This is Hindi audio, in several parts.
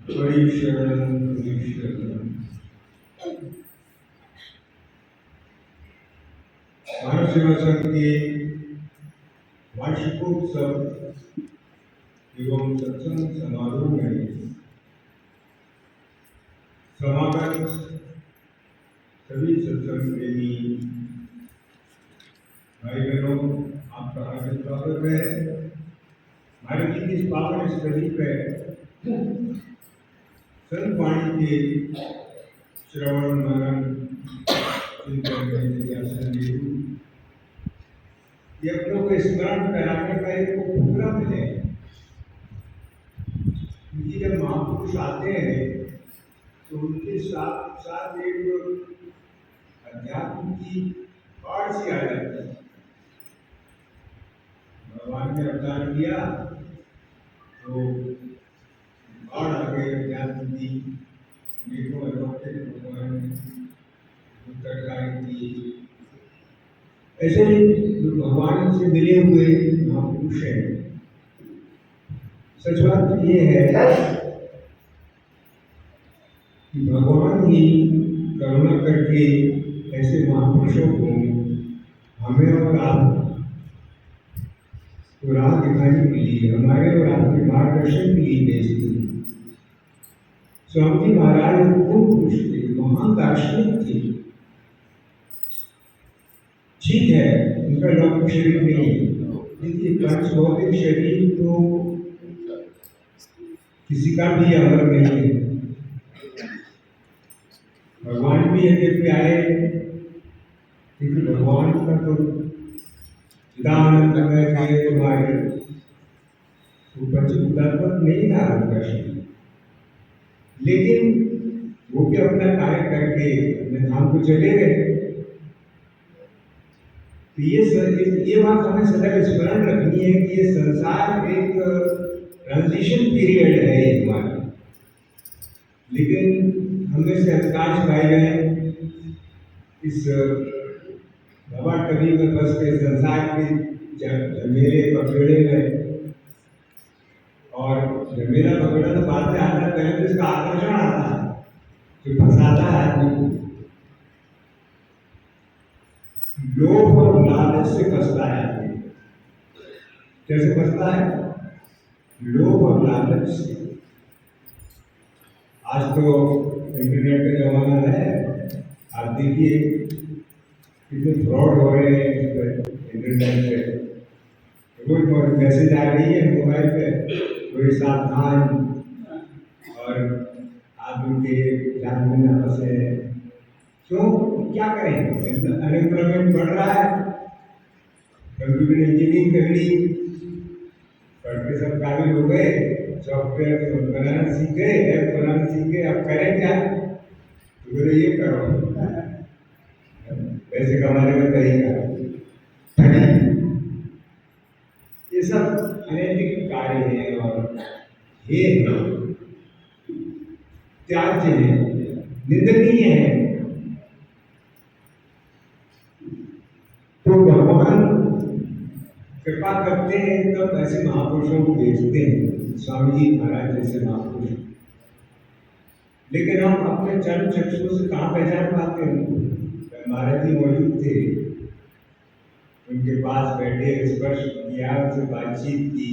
बड़ी शरण मानव सेवा संघ के वार्षिकोत्सव एवं सत्संग समारोह में समागत सभी सत्संग प्रेमी भाई बहनों, आपका हार्दिक स्वागत है। भारत की इस पावन स्थली पर संत वाणी के श्रवण मनन चिंतन ये अपनों को स्मरण कराने का एक उपक्रम है। क्योंकि जब महापुरुष आते हैं तो उनके साथ साथ एक अध्यात्म की बाढ़ सी आ जाती है। भगवान ने अवतार किया तो बाढ़ आ गई अध्यात्म की, अनेकों अलौकिक भगवान उत्तरकारी की। ऐसे जो भगवान से मिले हुए महापुरुष हैं, सच बात ये है कि भगवान ही करुणा करके ऐसे महापुरुषों को हमें और आप को राह दिखाने के लिए, हमारे और आपके मार्गदर्शन के लिए भेजते हैं। स्वामी जी महाराज खूब पुरुष थे, महान दार्शनिक थे। ठीक है, उनका लौकिक शरीर नहीं है, लेकिन पंच भौतिक शरीर तो किसी का भी अमर नहीं है। भगवान भी यदि आए, क्योंकि भगवान का तो दान है तुम्हारे तत्व नहीं था उनका शरीर, लेकिन वो भी अपना कार्य करके अपने धाम को चले गए। तो ये बात हमें सदा स्मरण रखनी है कि ये संसार एक ट्रांजिशन पीरियड है हमारा, लेकिन हमें से अधिकांश भाई बहन इस दवा कभी में बस के संसार के झमेले पकड़े में, और झमेला पकड़ा तो बाद में आता है, पहले तो इसका आकर्षण आता है जो फंसाता है आदमी। लोभ और लालच से फंसता है आदमी। कैसे फंसता है? लोभ और लालच से। आज तो इंटरनेट का जमाना है, आप देखिए कितने फ्रॉड हो रहे हैं इंटरनेट पे। रोज मैसेज आ रही है मोबाइल पे, कोई सावधान, और आप उनके जान में न फंसे। क्यों? क्या करें? अनएम्प्लॉयमेंट बढ़ रहा है, कंप्यूटर इंजीनियरिंग कर ली, पढ़ के सब काबिल हो गए, सॉफ्टवेयर बनाना सीख गए, ऐप बनाना सीख गए, अब करें क्या? तो बोले ये करो, पैसे कमाने का तरीका। ये सब अनैतिक कार्य है और ये त्याज्य है, निंदनीय है। तो भगवान कृपा करते हैं तब ऐसे महापुरुषों को भेजते हैं, स्वामी जी महाराज जैसे महापुरुष। लेकिन हम अपने चरण चक्षुओं से कहाँ पहचान पाते हैं? महाराज जी मौजूद थे, उनके पास बैठे, स्पर्श किया, उनसे बातचीत की,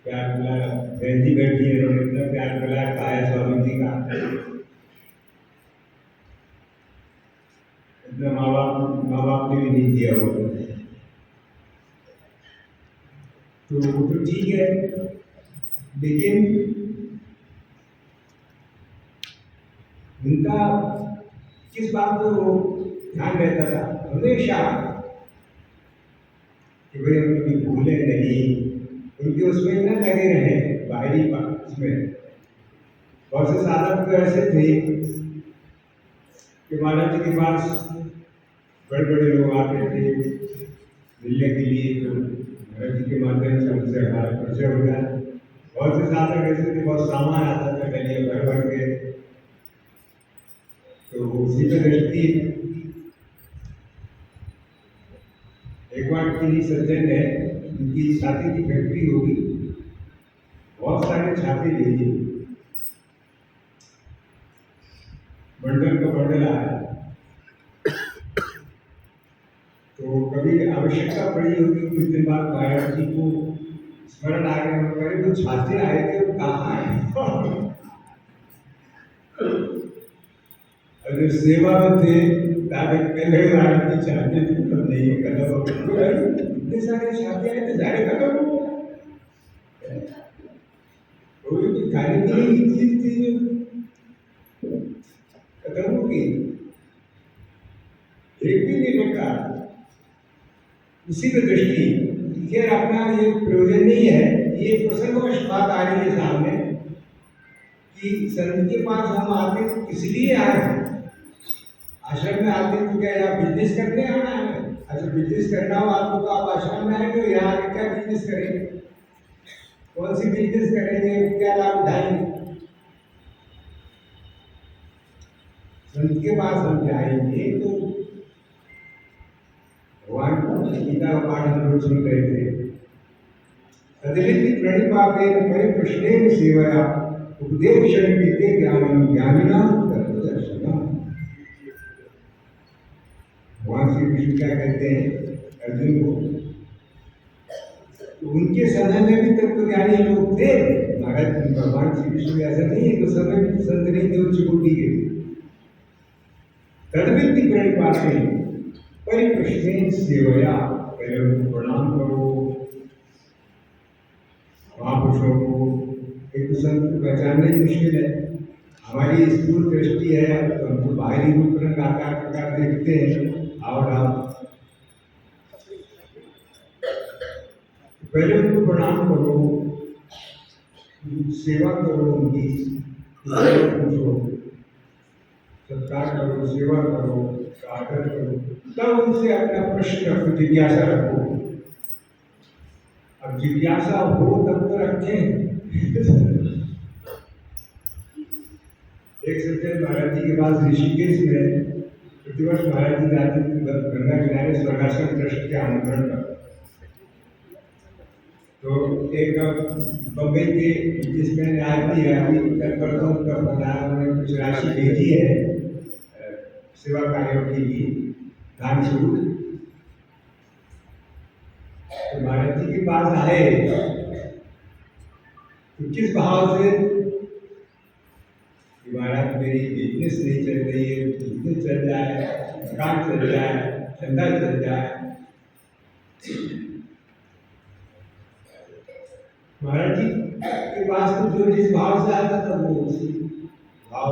प्यार मिला। बहन जी बैठी है, उन्होंने इतना प्यार मिला, कहा है स्वामी जी का इतना माँ बाप ने भी नहीं दिया हो। तो वो तो ठीक है, लेकिन उनका किस बात पर वो ध्यान रहता था हमेशा कि भाई हम कभी भूले नहीं, उनके उसमें न लगे रहे बाहरी उसमें। बहुत से साधक तो ऐसे थे कि महाराज जी के पास बड़े बड़े लोग आते थे मिलने के लिए, तो महाराज जी के माध्यम से उनसे हमारा परिचय हो गया। बहुत से साधक ऐसे थे, बहुत सामान आता था कहीं भर भर के, तो उसी पे दृष्टि। एक बार किसी सज्जन ने, उनकी शादी की फैक्ट्री होगी, बहुत सारे छाते भेजे, बंडल का बंडल आया। तो कभी आवश्यकता पड़ी होगी कुछ दिन बाद महाराज जी को स्मरण आ गया, उन्होंने जो छाते आए थे वो कहाँ आए? अगर सेवा में थे पहले महाराज जी चाहते थे तो नहीं कदम, इतने सारे छाते आए थे सारे कदम हो कोई खाने के लिए की चीज थी जो खत्म हो गई, एक भी नहीं बचा। उसी की दृष्टि खैर अपना ये प्रयोजन नहीं है, ये प्रसंगवश बात आ रही है सामने कि संत के पास हम आते तो किस लिए आए हैं? आश्रम में आते तो क्या यहाँ बिजनेस करने आना है? अच्छा बिजनेस करना हो आपको तो आप आश्रम में आएंगे, यहाँ आके क्या बिजनेस करेंगे? कौन सी बिजनेस करेंगे, क्या लाभ उठाएंगे? संत के पास हम जाएंगे तो भगवान गीता का पाठ हम लोग सुन रहे थे, तदलित प्रणिपाते परिप्रश्नेन सेवया उपदेशं पीते ज्ञानं ज्ञानिनां तत्त्वदर्शिनां। भगवान श्री कृष्ण क्या कहते हैं अर्जुन को? तो उनके समय में भी तत्वज्ञानी लोग थे महाराज। भगवान श्री कृष्ण ऐसा नहीं है तो समय भी संत नहीं थे उच्च कोटि के। तदवित्ति प्रणिपाते परिप्रश्नेन सेवया, पहले उनको प्रणाम करो महापुरुषों को। एक तो संत को पहचानना ही मुश्किल है, हमारी स्थूल दृष्टि है तो हम तो बाहरी रूप रंग आकार प्रकार देखते हैं और आप पहले उनको प्रणाम करो, सेवा करो, उनकी पूछो, सत्कार करो, सेवा करो, आदर करो, तब उनसे अपना प्रश्न रखो, जिज्ञासा रखो। अब जिज्ञासा हो तब तो रखें। एक सज्जन महाराज जी के पास ऋषिकेश में प्रतिवर्ष महाराज जी जाते थे गंगा किनारे स्वर्गाश्रम ट्रस्ट के आमंत्रण पर। तो एक बम्बई के जिसमें आदमी है अभी कल परसों का बताया, उन्होंने कुछ राशि भेजी है सेवा कार्यों के लिए दान स्वरूप। तो महाराज जी के पास आए तो किस भाव से महाराज मेरी बिजनेस नहीं चल रही है, बिजनेस चल जाए, मकान चल जाए, धंधा चल जाए। महाराज जी के पास तो जो जिस भाव से आता था वो उसी भाव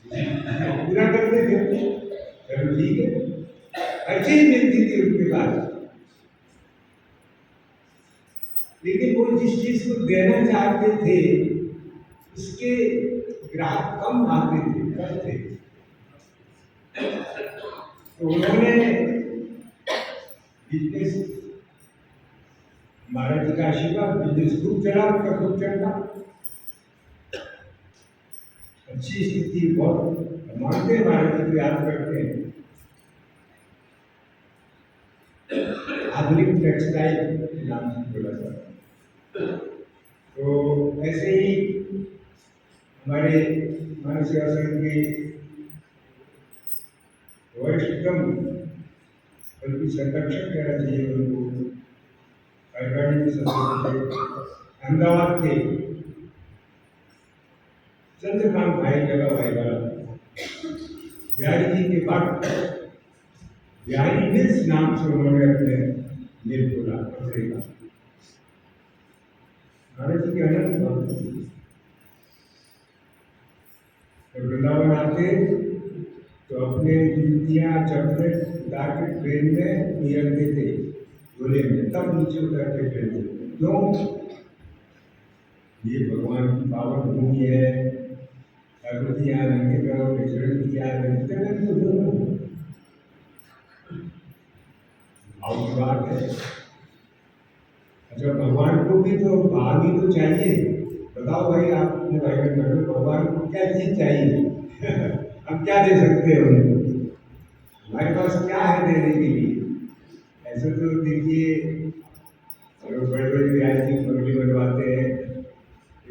पूरा करते थे। चलो ठीक है, अच्छी ही मिलती थी उनके पास, लेकिन वो जिस चीज को देना चाहते थे उसके ग्राहक कम आते थे, कम थे। तो उन्होंने बिजनेस, महाराज जी का आशीर्वाद, बिजनेस खूब चला, उनका खूब चलता, अच्छी स्थिति, बहुत मानते हैं महाराज जी को, याद करते हैं। आधुनिक टेक्सटाइल नाम से बोला जाता। तो ऐसे ही हमारे मानसिक आश्रम के वरिष्ठतम, बल्कि संरक्षक कहना चाहिए उनको, अहमदाबाद के चंद्रकांत भाई जगह भाई वाला बिहारी जी के बाद बिहारी मिल्स नाम से उन्होंने अपने मिल खोला कपड़े का। महाराज जी के अनंत भक्त तो वृंदावन आते तो अपने जूतियाँ चप्पल उतार के ट्रेन में नियरते थे झोले में, तब नीचे उतर के ट्रेन थे। क्यों? ये भगवान की पावन भूमि है, ठाकुर जी यहाँ रंगे करो, विचरण की यहाँ रंगते और बात है। अच्छा भगवान को भी तो भाव ही तो चाहिए। बताओ भाई, आप अपने भाई बहन भगवान को क्या चीज चाहिए? हम क्या दे सकते हैं उनको? हमारे पास क्या है देने के लिए? ऐसे तो देखिए बड़े बड़े रियायती मुरली बनवाते हैं,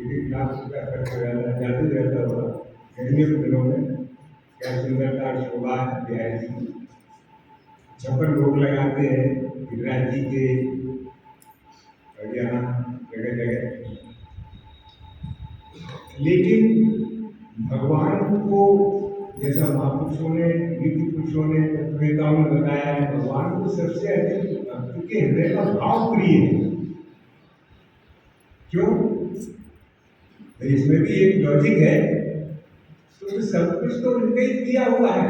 एक लाख रुपया खर्च हो जाता, जादू रहता होगा गर्मियों के दिनों में। क्या सुंदरता शोभा है बिहारी जी की। 56 भोग लगाते हैं गिरिराज जी के, और यहाँ जगह जगह। लेकिन भगवान को जैसा महापुरुषों ने, नीति पुरुषों ने, वेदाओं ने बताया है, भगवान को सबसे अधिक भक्त के हृदय का भाव प्रिय है। क्यों? तो इसमें भी एक लॉजिक है। तो सब कुछ तो उनने ही दिया हुआ है,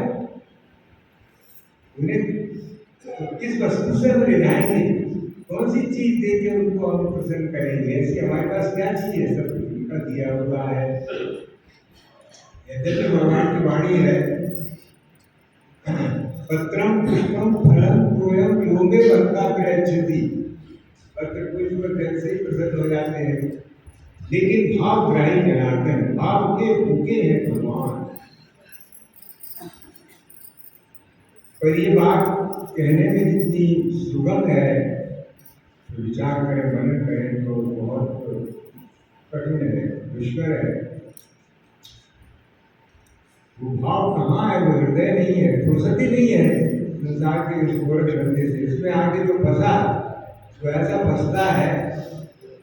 उन्हें किस वस्तु से हम ले जाएंगे, कौन सी चीज दे के उनको हम प्रसन्न करेंगे? ऐसी हमारे पास क्या चीज है? सब कुछ उनका दिया हुआ है। यद्यपि भगवान की वाणी है, पत्रम पुष्पम फलम तोयम योगे भक्ता प्रयच्छति। पत्र पुष्प जल से प्रसन्न हो जाते हैं, लेकिन भाव ग्राही जनार्दन, भाव के भूखे हैं भगवान। पर ये बात कहने में जितनी सुगम है, तो विचार करें, मनन करें तो बहुत कठिन है, दुष्कर है। वो भाव कहाँ है? वो हृदय नहीं है, फुर्सती नहीं है संसार के इस गोरख धंधे से। इसमें आगे जो फंसा, वो ऐसा फंसता है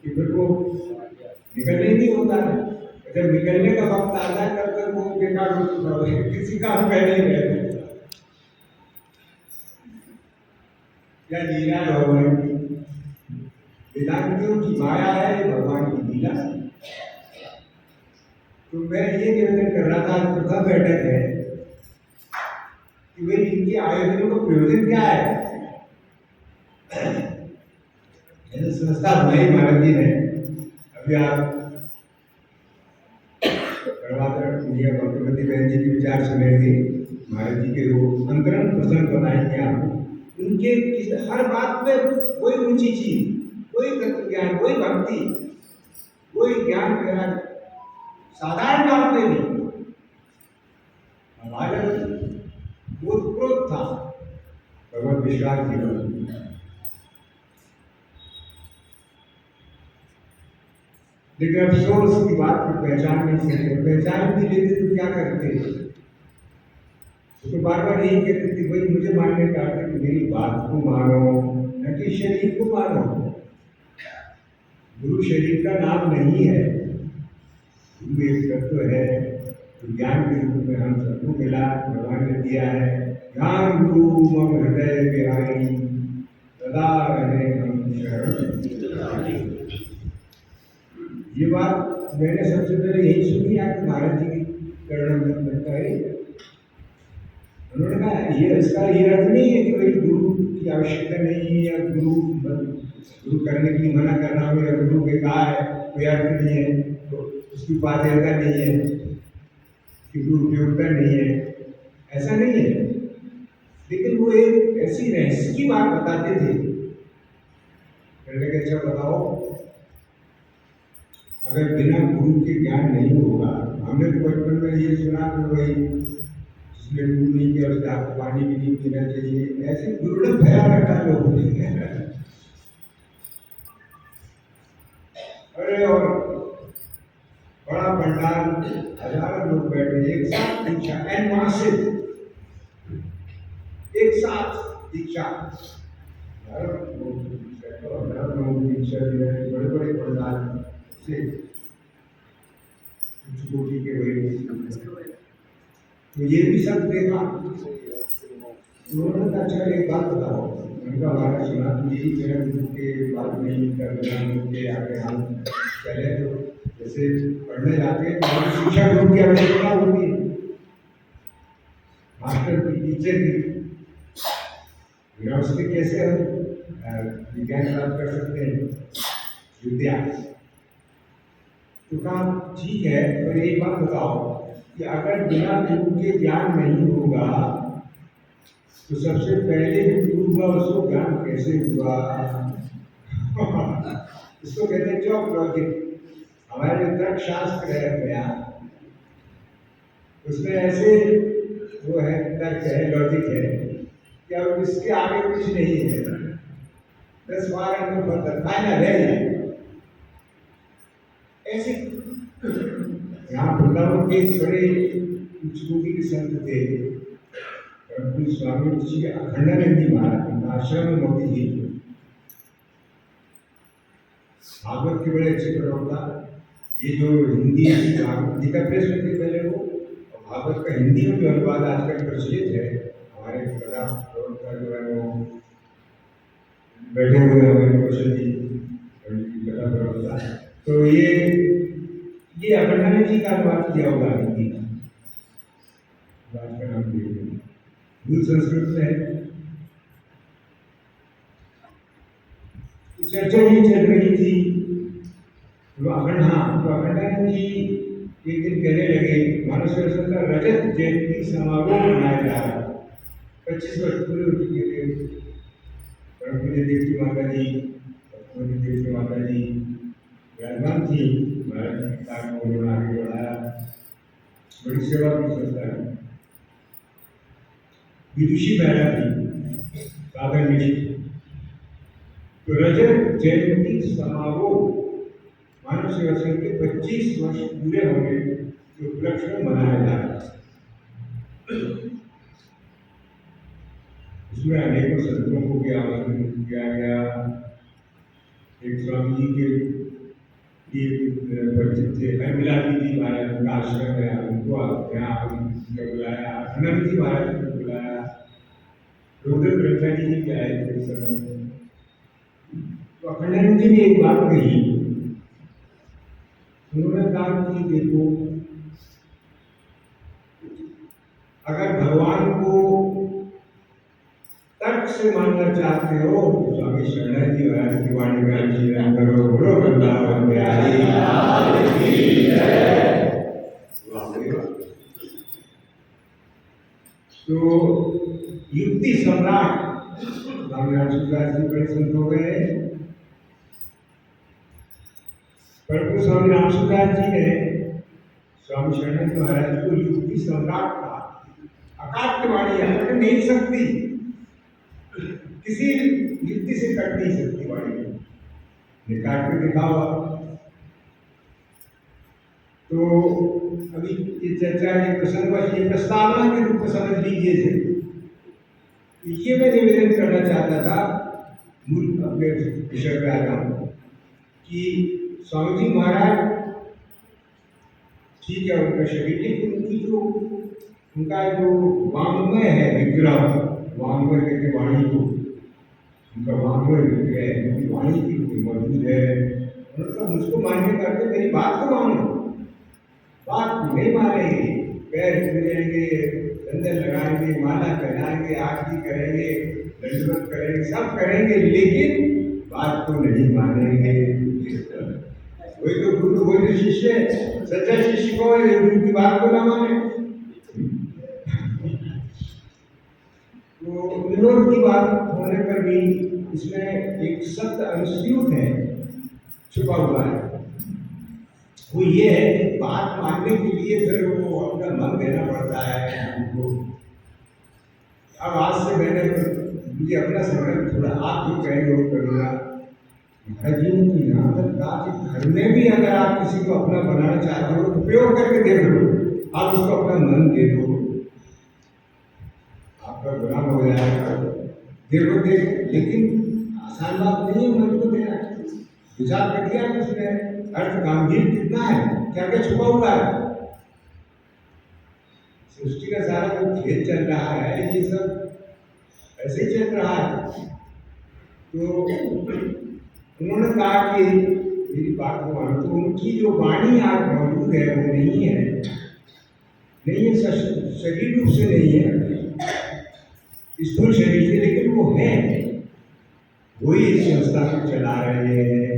कि फिर वो निकलने नहीं होता है। जब निकलने का वक्त आता है तब तक वो बेकार हो चुका है, किसी काम का नहीं रहता। क्या लीला है भगवान की? वेदांतियों की माया है, भगवान की लीला। तो मैं ये निवेदन कर रहा था, प्रथम बैठक है कि भाई इनके आयोजनों का प्रयोजन क्या है? संस्था बनाई महाराज जी ने। अभी आप भक्तिमती बहन जी के विचार सुनेंगे, महाराज जी के वो अंतरंग प्रसंग बताएंगे आपको। उनके हर बात में कोई ऊंची चीज, कोई तत्व ज्ञान, कोई भक्ति, कोई ज्ञान मेरा साधारण बात में नहीं। हमारे क्रोध था भगवत विश्वास जीवन। लेकिन अफसोस की बात को पहचान नहीं सकते। पहचान भी लेते तो क्या करते? तो बार बार यही कहते थे, भाई मुझे मानने का अर्थ कि मेरी बात को मानो, न कि शरीर को मानो। गुरु शरीर का नाम नहीं है, गुरु एक तत्व है। तो ज्ञान के रूप में हम सबको मिला, भगवान ने दिया है। ज्ञान गुरु मम हृदय बिहारी, सदा रहे हम शरण। ये बात मैंने सबसे पहले यही सुनी आपके महाराज जी की चरणों में लगता है। उन्होंने कहा ये इसका ये अर्थ नहीं है कि भाई गुरु की आवश्यकता नहीं है, या गुरु करने के लिए मना कर रहा हूँ, या गुरु बेकार है, कोई अर्थ नहीं है, तो उसकी उपादेयता नहीं है, कि गुरु उपयोगिता नहीं है, ऐसा नहीं है। लेकिन वो एक ऐसी रहस्य की बात बताते थे। अच्छा बताओ, अगर बिना गुरु के ज्ञान नहीं होगा, हमने तो बचपन में ये सुना कि भाई जिसने गुरु नहीं किया उसने आपको पानी भी नहीं पीना चाहिए, ऐसे दुर्लभ भया रखा लोगों ने। अरे और बड़ा पंडाल, हजारों लोग बैठे एक साथ दीक्षा, एंड मासिव एक साथ दीक्षा। दीक्षा बड़े बड़े पंडाल से कोटि के वही। तो ये भी सब देखा। उन्होंने अच्छा एक बात बताओ, उनका हमारा सुना कि यही मेरा गुरु के बात नहीं करना के आगे हम पहले तो जैसे पढ़ने जाते हैं तो शिक्षा गुरु की आवश्यकता होती है, मास्टर की, टीचर की। उसके कैसे हम विज्ञान प्राप्त कर सकते हैं, विद्या। तो कहा ठीक है, पर एक बात बताओ कि अगर बिना गुरु के ज्ञान नहीं होगा तो सबसे पहले जो गुरु हुआ उसको ज्ञान कैसे हुआ? इसको कहते हैं चौक लॉजिक। हमारे तर्क शास्त्र है गया, उसमें ऐसे वो है, तर्क है, लॉजिक है कि अब इसके आगे कुछ नहीं है, 10-12 नंबर फाइनल है। ऐसे यहाँ वृंदावन के एक बड़े उच्च कोटि के संत थे, परंतु स्वामी जी के अखंडानंद जी महाराज, उनका आश्रम में मोती जी भागवत के बड़े अच्छे प्रवक्ता। ये जो हिंदी भागवत गीता प्रेस में थे पहले वो, और भागवत का हिंदी में जो अनुवाद आजकल प्रचलित है, हमारे कथा प्रवक्ता जो है वो बैठे हुए हमारे कौशल जी कथा प्रवक्ता, तो ये अखंडानंद जी का अनुवाद किया होगा हिंदी का, आज का नाम मूल संस्कृत में है। चर्चा ये चल रही थी, तो अखंडानंद जी एक दिन कहने लगे मानव सरस्वती का रजत जयंती समारोह मनाया जा रहा है, 25 वर्ष पूरे हो चुके थे। परम पूज्य देवकी माता जी, देवकी माता जी विराजमान थी, महाराज जी के साथ उन्होंने आगे बढ़ाया, बड़ी सेवा की संस्था है। विदुषी महिला थी, साधन निष्ठ। तो रजत जयंती समारोह मानव सेवा संघ के 25 वर्ष पूरे होने के उपलक्ष्य में मनाया जा रहा है। उसमें अनेकों संतों को भी आमंत्रित किया गया। एक स्वामी जी के परिचित थे, मिलाती जी महाराज, उनका आश्रम है, उनको यहाँ बुलाया, अनंत जी महाराज को बुलाया, रुद्र ब्रह्मचारी जी भी आए थे उस समय। तो अखंडानंद जी ने एक बात कही, उन्होंने कहा कि देखो, अगर भगवान को तर्क से मानना चाहते हो तो स्वामी शरण जी महाराज की वाणी का जीवन करो, बोलो वृंदावन बिहारी। तो युक्ति सम्राट स्वामी रामसूदास जी बड़े संत हो गए, परंतु स्वामी रामसूदास जी ने स्वामी शरण महाराज को युक्ति सम्राट कहा। अकाट्य वाणी हट नहीं सकती, किसी युक्ति से कट नहीं सकती वाणी, निकाल के दिखाओ। तो अभी ये चर्चा ये प्रसंग ये प्रस्तावना के रूप में समझ लीजिए थे। ये मैं निवेदन करना चाहता था, मूल अपने विषय पे आता हूँ कि स्वामी जी महाराज ठीक है उनका शरीर, लेकिन उनका जो वांग्मय है विग्रह, वांग्मय कहते वाणी को, उनका वांग्मय विग्रह, उनकी वाणी की मौजूद है। उन्होंने मुझको मान्य करके मेरी बात को मानो, बात को नहीं मानेंगे, पैर छूएंगे, चंदन लगाएंगे, माला पहनाएंगे, आरती करेंगे, दंडवत करेंगे, सब करेंगे, लेकिन बात को नहीं मानेंगे। वही तो गुरु, वही तो शिष्य, सच्चा शिष्य को गुरु की बात को ना माने। तो विरोध की बात होने पर भी इसमें एक सत्य अनुस्यूत है, छुपा हुआ है। वो ये है कि बात मानने के लिए फिर वो अपना मन देना पड़ता है उनको। अब आज से मैंने मुझे अपना समय थोड़ा, आप जो कहेंगे वो करूँगा। महाराज जी ने तो यहाँ तक कहा कि घर में भी अगर आप किसी को अपना बनाना चाहते हो तो प्रयोग करके देख लो, आप उसको अपना मन दे दो, आपका गुलाम हो जाएगा। देखो देख, लेकिन आसान बात नहीं है मन को देना। विचार कर दिया उसने, अर्थ गंभीर कितना है, क्या क्या छुपा हुआ है। सृष्टि का सारा जो खेल चल रहा है, ये सब ऐसे ही चल रहा है। तो उन्होंने कहा कि मेरी बात को मानो, तो उनकी जो वाणी आज मौजूद है वो नहीं है, शरीर रूप से नहीं है, स्थूल शरीर से, लेकिन वो है, वही इस संस्था को चला रहे हैं।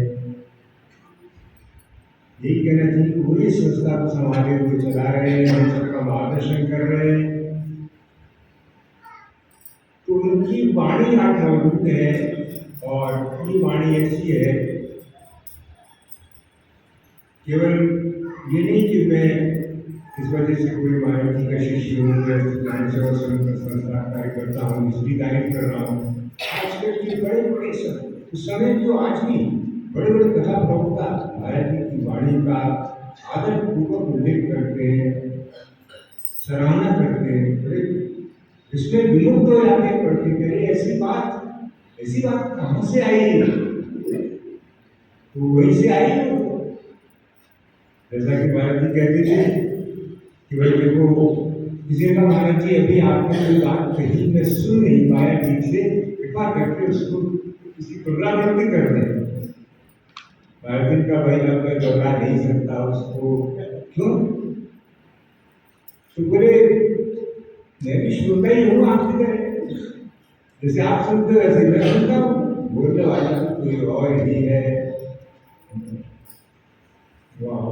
यही कहना चाहिए, वही संस्था को संभाले हुए चला रहे हैं, हम सबका मार्गदर्शन कर रहे हैं। तो उनकी वाणी आज मौजूद है, और ये वाणी ऐसी है, केवल ये नहीं कि मैं इस वजह से कोई महाराज जी का शिष्य हूँ, संस्था कार्यकर्ता हूँ, इसकी तारीफ कर रहा हूँ। आजकल के बड़े बड़े उस समय जो आज भी बड़े बड़े कथा प्रवक्ता महाराज जी की वाणी का आदर पूर्वक उल्लेख करते हैं, सराहना करते हैं। अरे इसमें विमुक्त हो जाते हैं पढ़ के, अरे ऐसी बात कहाँ से आई? तो वहीं से आई हो। जैसा कि भारत जी कहते थे कि भाई देखो, किसी का महाराज जी अभी आपने कोई बात कही, मैं सुन नहीं पाया ठीक से, कृपा करके उसको किसी पुनरावृत्ति कर दें। भारत जी का भाई अब मैं दोहरा नहीं सकता उसको, क्यों? तो बोले मैं भी श्रोता ही हूँ आपकी तरह, जैसे आप सुनते हो वैसे मैं सुनता हूँ, बोलने वाला तो कोई और ही है। वाह,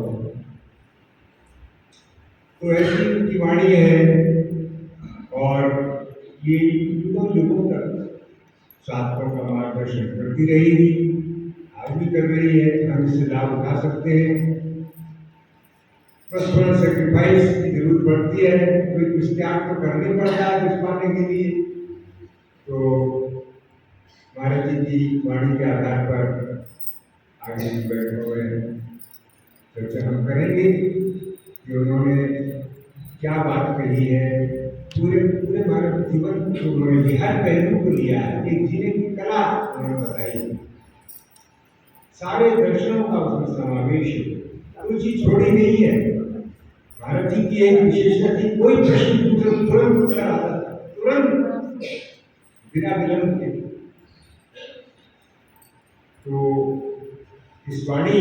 तो ऐसी उनकी वाणी है और ये युगों युगों तक साधकों का मार्गदर्शन करती रहेगी, आज भी कर रही है। हम इससे लाभ उठा सकते हैं, बस थोड़ा सेक्रीफाइस की जरूरत पड़ती है, कोई कुछ त्याग तो करने पड़ता है कुछ पाने के लिए। तो महाराज जी की वाणी के आधार पर आगे बैठे हुए चर्चा हम करेंगे कि उन्होंने क्या बात कही है। पूरे पूरे मानव जीवन को उन्होंने हर पहलू को लिया है, एक जीने की कला उन्होंने बताई, सारे दर्शनों का उसमें समावेश है, कोई चीज छोड़ी नहीं है। भारत जी की एक विशेषता थी, कोई प्रश्न पूछो तुरंत उत्तर आता था, तुरंत बिना विलंब के। तो इस वाणी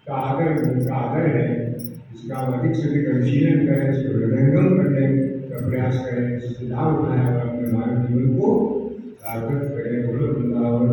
का आदर है, इसका हम अधिक से अधिक अनुशीलन करें, इसको हृदयंगम करने का प्रयास करें, इससे लाभ उठाएं और अपने मानव जीवन को सार्थक करें। बोलो वृंदावन।